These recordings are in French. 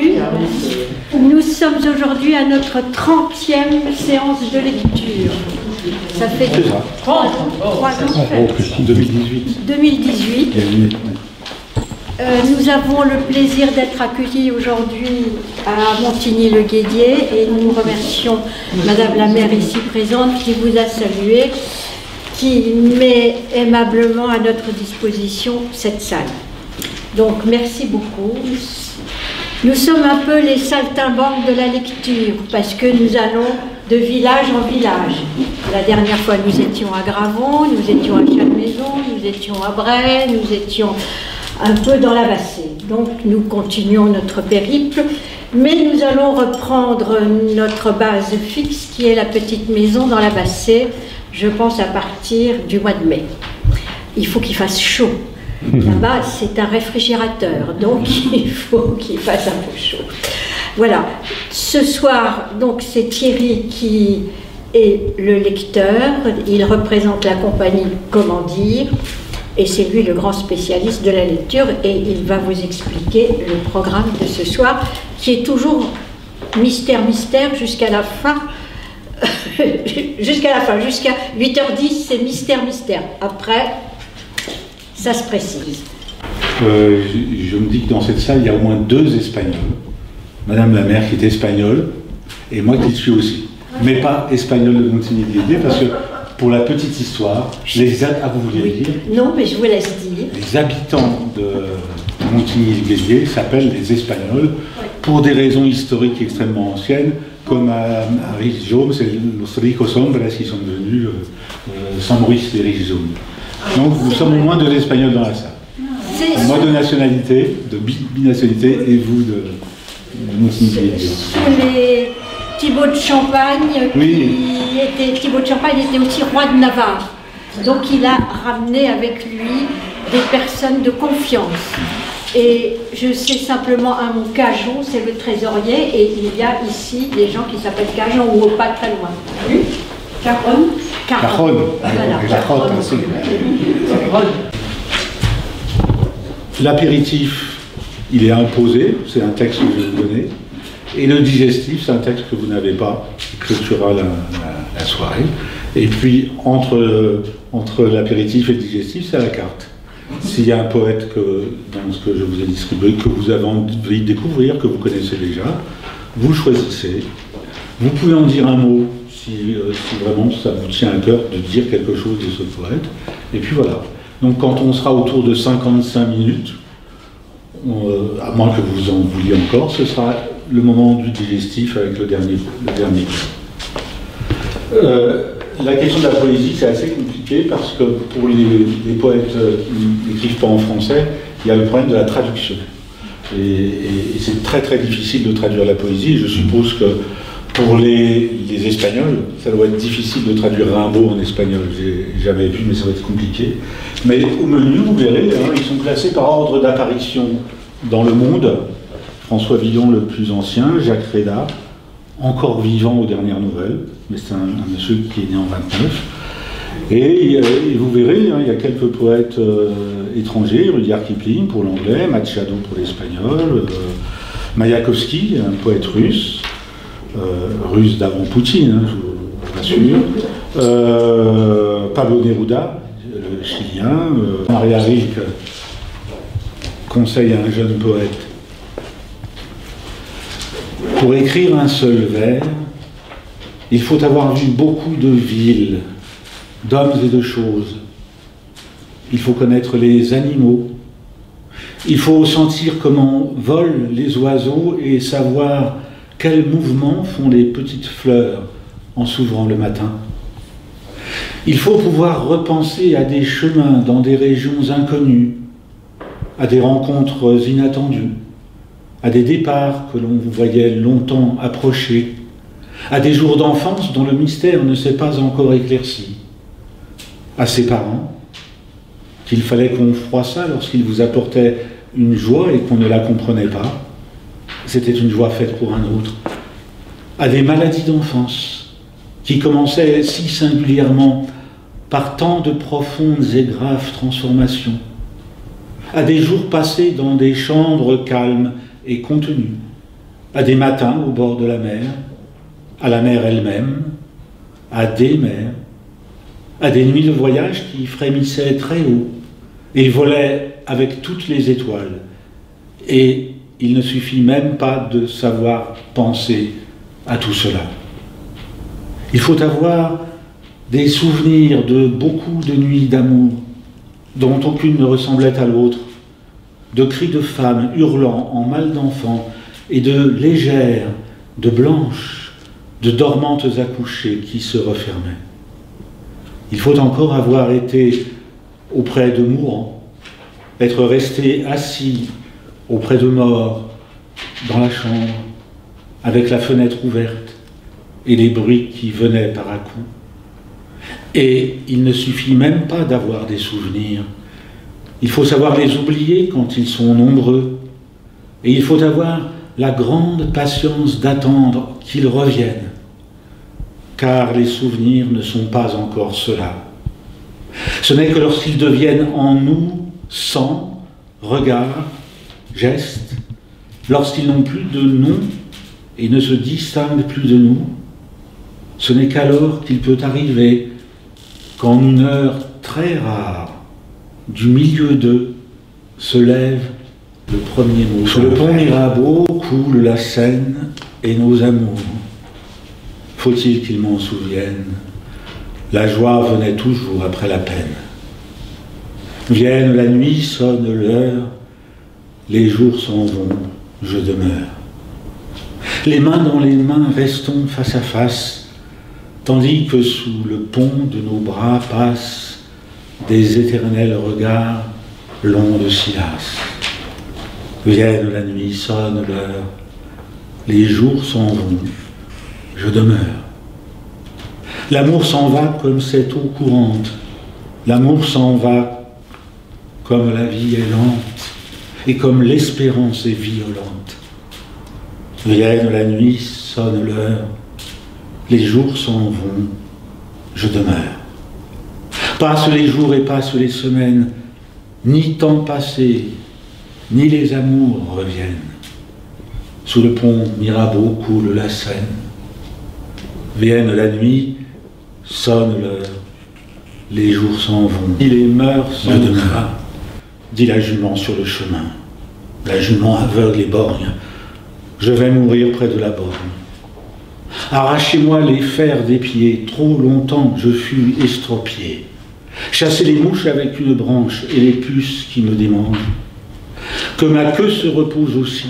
bienvenue. Nous sommes aujourd'hui à notre 30e séance de lecture. Ça fait 3 ans. 2018. 2018. Nous avons le plaisir d'être accueillis aujourd'hui à Montigny-le-Guédier et nous remercions Madame la maire ici présente qui vous a salué, qui met aimablement à notre disposition cette salle. Donc merci beaucoup. Nous sommes un peu les saltimbanques de la lecture parce que nous allons de village en village. La dernière fois nous étions à Gravon, nous étions à Chalmaison, nous étions à Bray, nous étions un peu dans la Bassée. Donc nous continuons notre périple, mais nous allons reprendre notre base fixe qui est la petite maison dans la Bassée, je pense à partir du mois de mai. Il faut qu'il fasse chaud. Là-bas, c'est un réfrigérateur, donc il faut qu'il fasse un peu chaud. Voilà. Ce soir, donc, c'est Thierry qui est le lecteur. Il représente la compagnie Comment dire, et c'est lui le grand spécialiste de la lecture, et il va vous expliquer le programme de ce soir, qui est toujours mystère jusqu'à la fin. Jusqu'à 8h10, c'est mystère. Après, ça se précise. Je me dis que dans cette salle, il y a au moins 2 Espagnols. Madame la maire qui est espagnole, et moi qui le suis aussi. Mais pas espagnol de Montigny-le-Guédier, parce que pour la petite histoire, vous vouliez dire ? Non, mais je vous laisse dire. Les habitants de Montigny-le-Guédier s'appellent les Espagnols, pour des raisons historiques extrêmement anciennes, comme à Rijsum, c'est les ricos hombres qui sont devenus San Maurice des Rijsum. Donc nous sommes au moins 2 Espagnols dans la salle. Moi de nationalité, de binationalité, et vous de Montigny-le-Guédier. Sous les Thibaut de Champagne, Thibaut de Champagne était aussi roi de Navarre. Donc il a ramené avec lui des personnes de confiance. Et je sais simplement un mot, Cajon, c'est le trésorier, et il y a ici des gens qui s'appellent Cajon, ou pas très loin. Caron. Voilà. L'apéritif, il est imposé, c'est un texte que je vais vous donner. Et le digestif, c'est un texte que vous n'avez pas, qui clôturera la soirée. Et puis, entre l'apéritif et le digestif, c'est la carte. S'il y a un poète dans ce que je vous ai distribué, que vous avez envie de découvrir, que vous connaissez déjà, vous choisissez. Vous pouvez en dire un mot, si vraiment ça vous tient à cœur de dire quelque chose de ce poète. Et puis voilà. Donc quand on sera autour de 55 minutes, à moins que vous en vouliez encore, ce sera le moment du digestif avec le dernier la question de la poésie, c'est assez compliqué parce que pour les poètes qui n'écrivent pas en français, il y a le problème de la traduction. Et c'est très très difficile de traduire la poésie. Je suppose que pour les Espagnols, ça doit être difficile de traduire Rimbaud en espagnol. J'ai jamais vu, mais ça va être compliqué. Mais au menu, vous verrez, ils sont classés par ordre d'apparition dans le monde. François Villon, le plus ancien, Jacques Réda, encore vivant aux dernières nouvelles, mais c'est un monsieur qui est né en 29. Et vous verrez, il y a quelques poètes étrangers, Rudyard Kipling pour l'anglais, Machado pour l'espagnol, Mayakovsky, un poète russe, russe d'avant Poutine, je vous rassure, Pablo Neruda, le chilien, Maria Rilke conseille à un jeune poète: pour écrire un seul vers, il faut avoir vu beaucoup de villes, d'hommes et de choses. Il faut connaître les animaux. Il faut sentir comment volent les oiseaux et savoir quels mouvements font les petites fleurs en s'ouvrant le matin. Il faut pouvoir repenser à des chemins dans des régions inconnues, à des rencontres inattendues, à des départs que l'on voyait longtemps approcher, à des jours d'enfance dont le mystère ne s'est pas encore éclairci, à ses parents, qu'il fallait qu'on froissât lorsqu'ils vous apportaient une joie et qu'on ne la comprenait pas, c'était une joie faite pour un autre, à des maladies d'enfance qui commençaient si singulièrement par tant de profondes et graves transformations, à des jours passés dans des chambres calmes et contenues, à des matins au bord de la mer, à la mer elle-même, à des mers, à des nuits de voyage qui frémissaient très haut et volaient avec toutes les étoiles. Et il ne suffit même pas de savoir penser à tout cela. Il faut avoir des souvenirs de beaucoup de nuits d'amour, dont aucune ne ressemblait à l'autre, de cris de femmes hurlant en mal d'enfants, et de légères, de blanches, de dormantes accouchées qui se refermaient. Il faut encore avoir été auprès de mourants, être resté assis auprès de morts, dans la chambre, avec la fenêtre ouverte et les bruits qui venaient par à coups. Et il ne suffit même pas d'avoir des souvenirs. Il faut savoir les oublier quand ils sont nombreux. Et il faut avoir la grande patience d'attendre qu'ils reviennent, car les souvenirs ne sont pas encore cela. Ce n'est que lorsqu'ils deviennent en nous sang, regard, geste, lorsqu'ils n'ont plus de nom et ne se distinguent plus de nous, ce n'est qu'alors qu'il peut arriver qu'en une heure très rare, du milieu d'eux, se lève le premier mot. Sur le pont Mirabeau coule la Seine et nos amours. Faut-il qu'ils m'en souviennent? La joie venait toujours après la peine. Vienne la nuit, sonne l'heure, les jours s'en vont, je demeure. Les mains dans les mains, restons face à face, tandis que sous le pont de nos bras passent des éternels regards longs de Silas. Vienne la nuit, sonne l'heure, les jours s'en vont, je demeure. L'amour s'en va comme cette eau courante, l'amour s'en va comme la vie est lente et comme l'espérance est violente. Vienne la nuit, sonne l'heure, les jours s'en vont, je demeure. Passent les jours et passent les semaines, ni temps passé, ni les amours reviennent. Sous le pont Mirabeau coule la Seine. Vienne la nuit, sonne l'heure, les jours s'en vont, ni les mœurs s'en vont, dit la jument sur le chemin. La jument aveugle et borgne, je vais mourir près de la borne. Arrachez-moi les fers des pieds, trop longtemps je fus estropié. Chassez les mouches avec une branche et les puces qui me démangent. Que ma queue se repose aussi,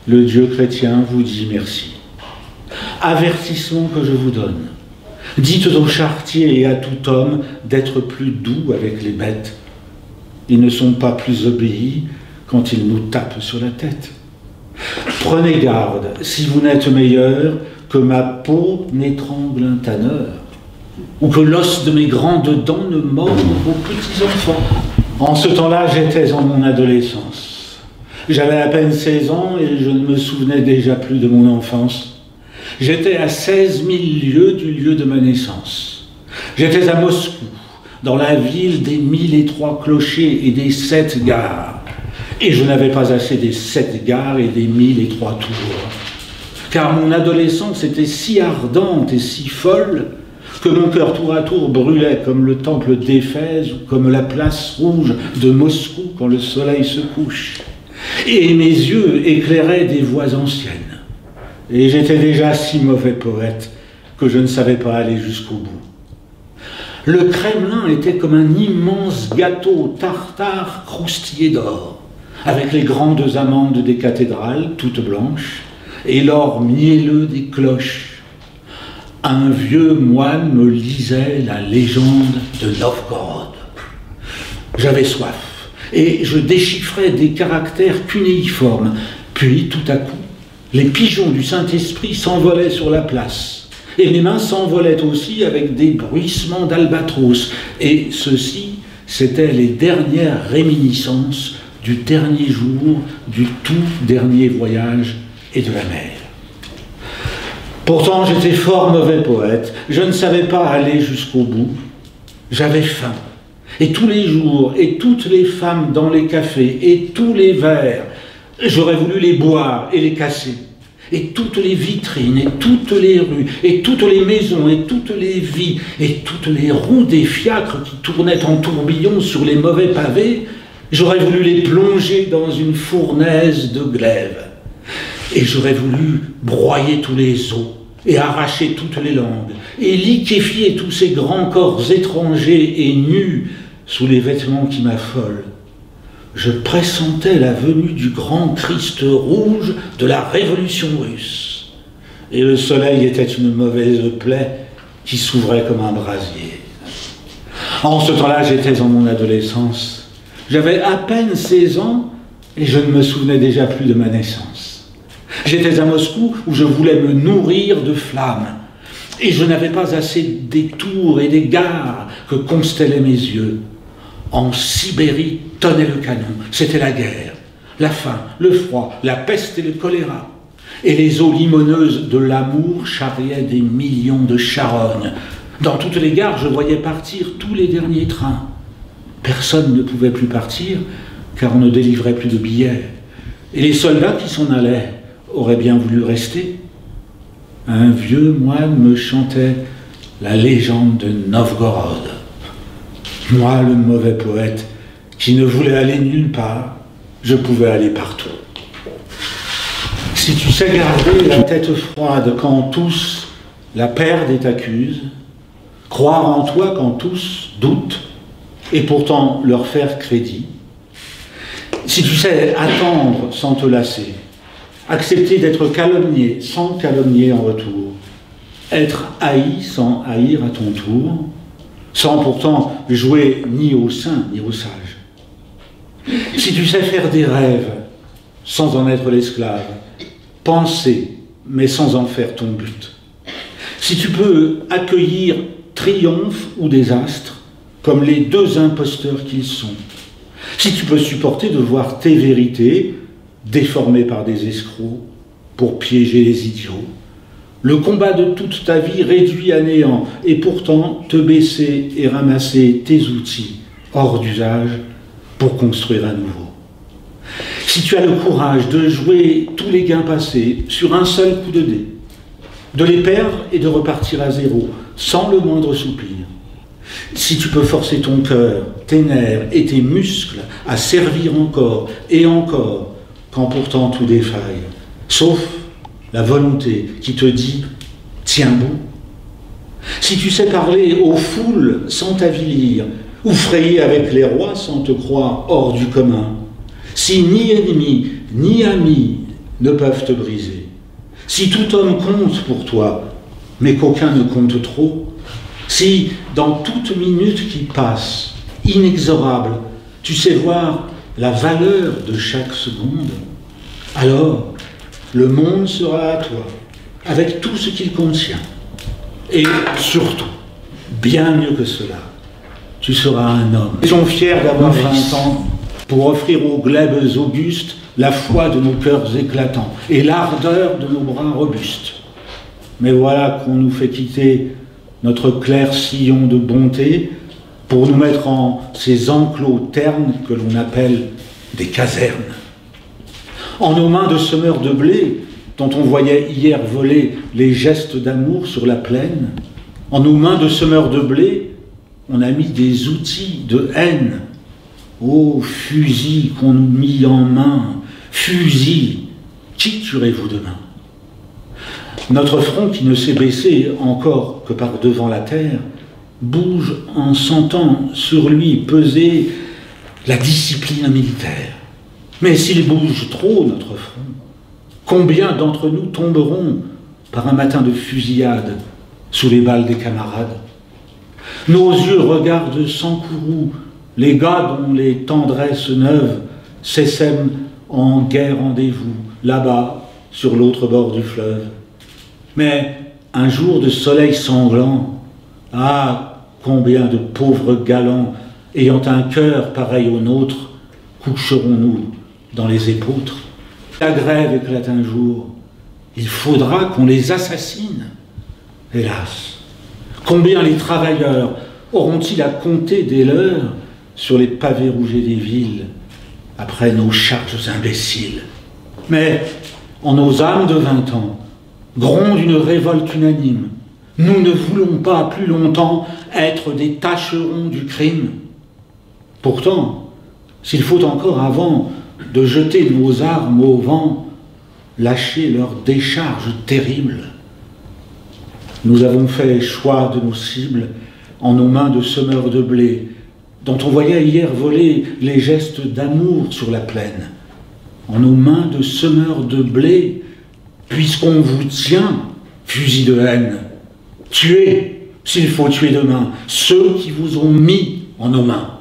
le Dieu chrétien vous dit merci. Avertissement que je vous donne. Dites aux charretiers et à tout homme d'être plus doux avec les bêtes. Ils ne sont pas plus obéis quand ils nous tapent sur la tête. Prenez garde, si vous n'êtes meilleur, que ma peau n'étrangle un tanneur, ou que l'os de mes grandes dents ne morde vos petits enfants. En ce temps-là, j'étais en mon adolescence. J'avais à peine 16 ans et je ne me souvenais déjà plus de mon enfance. J'étais à 16 000 lieues du lieu de ma naissance. J'étais à Moscou, dans la ville des 1003 clochers et des 7 gares. Et je n'avais pas assez des 7 gares et des 1003 tours. Car mon adolescence était si ardente et si folle que mon cœur tour à tour brûlait comme le temple d'Éphèse ou comme la place rouge de Moscou quand le soleil se couche. Et mes yeux éclairaient des voix anciennes. Et j'étais déjà si mauvais poète que je ne savais pas aller jusqu'au bout. Le Kremlin était comme un immense gâteau tartare croustillé d'or, avec les grandes amandes des cathédrales, toutes blanches, et l'or mielleux des cloches. Un vieux moine me lisait la légende de Novgorod. J'avais soif, et je déchiffrais des caractères cunéiformes. Puis, tout à coup, les pigeons du Saint-Esprit s'envolaient sur la place, et les mains s'envolaient aussi avec des bruissements d'albatros. Et ceci, c'étaient les dernières réminiscences du dernier jour, du tout dernier voyage et de la mer. Pourtant, j'étais fort mauvais poète, je ne savais pas aller jusqu'au bout. J'avais faim, et tous les jours, et toutes les femmes dans les cafés, et tous les verres, j'aurais voulu les boire et les casser. et toutes les vitrines, et toutes les rues, et toutes les maisons, et toutes les vies, et toutes les roues des fiacres qui tournaient en tourbillon sur les mauvais pavés, j'aurais voulu les plonger dans une fournaise de glaive. Et j'aurais voulu broyer tous les os, et arracher toutes les langues, et liquéfier tous ces grands corps étrangers et nus sous les vêtements qui m'affolent. Je pressentais la venue du grand Christ rouge de la Révolution russe. Et le soleil était une mauvaise plaie qui s'ouvrait comme un brasier. En ce temps-là, j'étais en mon adolescence. J'avais à peine 16 ans et je ne me souvenais déjà plus de ma naissance. J'étais à Moscou où je voulais me nourrir de flammes. Et je n'avais pas assez d'étours et d'égards que constellaient mes yeux. En Sibérie tonnait le canon, c'était la guerre, la faim, le froid, la peste et le choléra. Et les eaux limoneuses de l'amour charriaient des millions de charognes. Dans toutes les gares, je voyais partir tous les derniers trains. Personne ne pouvait plus partir, car on ne délivrait plus de billets. Et les soldats qui s'en allaient auraient bien voulu rester. Un vieux moine me chantait la légende de Novgorod. Moi, le mauvais poète, qui ne voulait aller nulle part, je pouvais aller partout. Si tu sais garder la tête froide quand tous la perdent et t'accusent, croire en toi quand tous doutent, et pourtant leur faire crédit, si tu sais attendre sans te lasser, accepter d'être calomnié sans calomnier en retour, être haï sans haïr à ton tour, sans pourtant jouer ni au saint ni au sage. Si tu sais faire des rêves sans en être l'esclave, penser mais sans en faire ton but. Si tu peux accueillir triomphe ou désastre comme les deux imposteurs qu'ils sont. Si tu peux supporter de voir tes vérités déformées par des escrocs pour piéger les idiots. Le combat de toute ta vie réduit à néant, et pourtant te baisser et ramasser tes outils hors d'usage pour construire à nouveau. Si tu as le courage de jouer tous les gains passés sur un seul coup de dé, de les perdre et de repartir à zéro, sans le moindre soupir, si tu peux forcer ton cœur, tes nerfs et tes muscles à servir encore et encore, quand pourtant tout défaille, sauf la volonté qui te dit « tiens bon ». Si tu sais parler aux foules sans t'avilir, ou frayer avec les rois sans te croire hors du commun, si ni ennemi ni ami ne peuvent te briser, si tout homme compte pour toi, mais qu'aucun ne compte trop, si dans toute minute qui passe, inexorable, tu sais voir la valeur de chaque seconde, alors le monde sera à toi, avec tout ce qu'il contient. Et surtout, bien mieux que cela, tu seras un homme. Ils sont fiers d'avoir 20 ans pour offrir aux glèbes augustes la foi de nos cœurs éclatants et l'ardeur de nos bras robustes. Mais voilà qu'on nous fait quitter notre clair sillon de bonté pour nous mettre en ces enclos ternes que l'on appelle des casernes. En nos mains de semeurs de blé, dont on voyait hier voler les gestes d'amour sur la plaine, en nos mains de semeurs de blé, on a mis des outils de haine. Ô fusil qu'on nous mit en main, fusil, qui tuerez-vous demain? Notre front, qui ne s'est baissé encore que par devant la terre, bouge en sentant sur lui peser la discipline militaire. Mais s'il bouge trop, notre front, combien d'entre nous tomberont par un matin de fusillade sous les balles des camarades? Nos yeux regardent sans courroux les gars dont les tendresses neuves s'essaiment en gai rendez-vous, là-bas, sur l'autre bord du fleuve. Mais un jour de soleil sanglant, ah, combien de pauvres galants, ayant un cœur pareil au nôtre, coucherons-nous dans les épeautres? La grève éclate un jour, il faudra qu'on les assassine. Hélas, combien les travailleurs auront-ils à compter des leurs sur les pavés rougés des villes, après nos charges imbéciles? Mais en nos âmes de 20 ans, gronde une révolte unanime. Nous ne voulons pas plus longtemps être des tâcherons du crime. Pourtant, s'il faut encore avant de jeter nos armes au vent, lâcher leur décharge terrible, nous avons fait choix de nos cibles en nos mains de semeurs de blé, dont on voyait hier voler les gestes d'amour sur la plaine. En nos mains de semeurs de blé, puisqu'on vous tient, fusil de haine. Tuez, s'il faut tuer demain, ceux qui vous ont mis en nos mains.